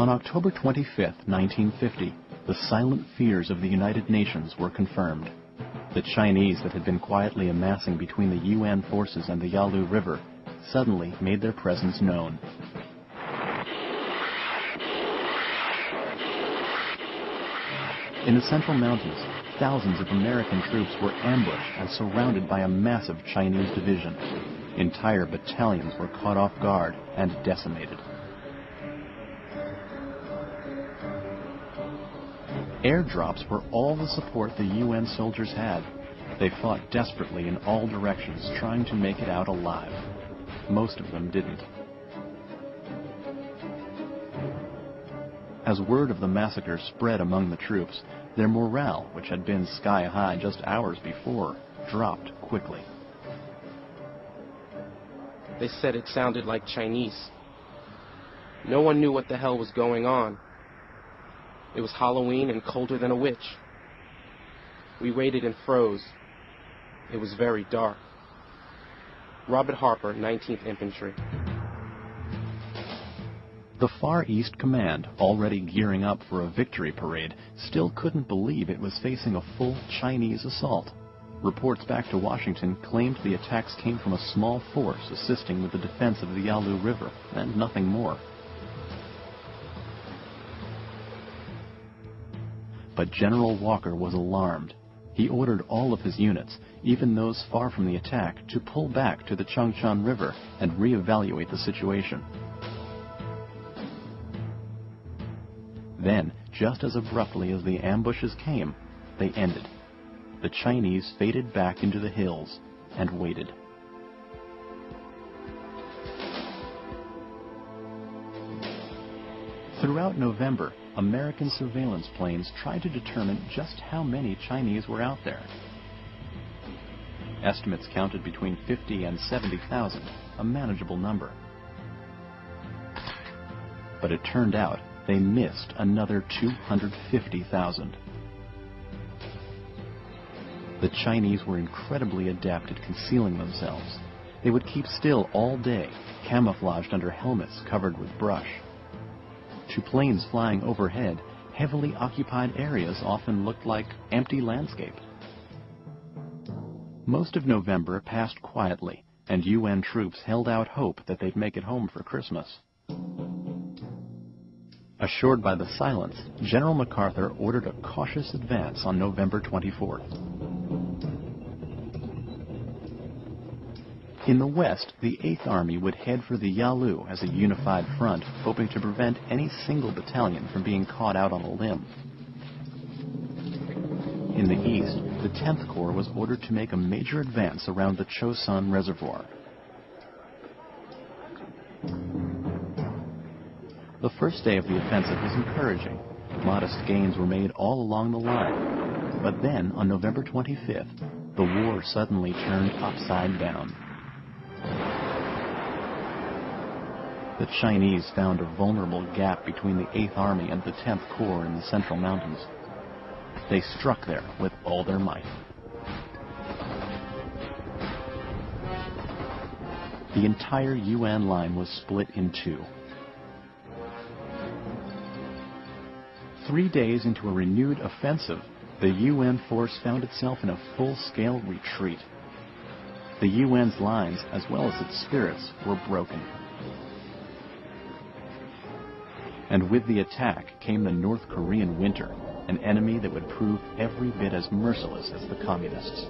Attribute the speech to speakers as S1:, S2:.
S1: On October 25, 1950, the silent fears of the United Nations were confirmed. The Chinese that had been quietly amassing between the UN forces and the Yalu River suddenly made their presence known. In the Central Mountains, thousands of American troops were ambushed and surrounded by a massive Chinese division. Entire battalions were caught off guard and decimated. Airdrops were all the support the UN soldiers had. They fought desperately in all directions, trying to make it out alive. Most of them didn't. As word of the massacre spread among the troops, their morale, which had been sky high just hours before, dropped quickly.
S2: They said it sounded like Chinese. No one knew what the hell was going on. It was Halloween and colder than a witch. We waited and froze. It was very dark. Robert Harper, 19th Infantry.
S1: The Far East Command, already gearing up for a victory parade, still couldn't believe it was facing a full Chinese assault. Reports back to Washington claimed the attacks came from a small force assisting with the defense of the Yalu River, and nothing more. But General Walker was alarmed. He ordered all of his units, even those far from the attack, to pull back to the Changchun River and reevaluate the situation. Then, just as abruptly as the ambushes came, they ended. The Chinese faded back into the hills and waited. Throughout November, American surveillance planes tried to determine just how many Chinese were out there. Estimates counted between 50 and 70,000, a manageable number. But it turned out they missed another 250,000. The Chinese were incredibly adept at concealing themselves. They would keep still all day, camouflaged under helmets covered with brush. To planes flying overhead, heavily occupied areas often looked like empty landscape. Most of November passed quietly, and UN troops held out hope that they'd make it home for Christmas. Assured by the silence, General MacArthur ordered a cautious advance on November 24th. In the west, the 8th Army would head for the Yalu as a unified front, hoping to prevent any single battalion from being caught out on a limb. In the east, the 10th Corps was ordered to make a major advance around the Chosun Reservoir. The first day of the offensive was encouraging. Modest gains were made all along the line. But then, on November 25th, the war suddenly turned upside down. The Chinese found a vulnerable gap between the 8th Army and the 10th Corps in the Central Mountains. They struck there with all their might. The entire UN line was split in two. 3 days into a renewed offensive, the UN force found itself in a full-scale retreat. The UN's lines, as well as its spirits, were broken. And with the attack came the North Korean winter, an enemy that would prove every bit as merciless as the communists.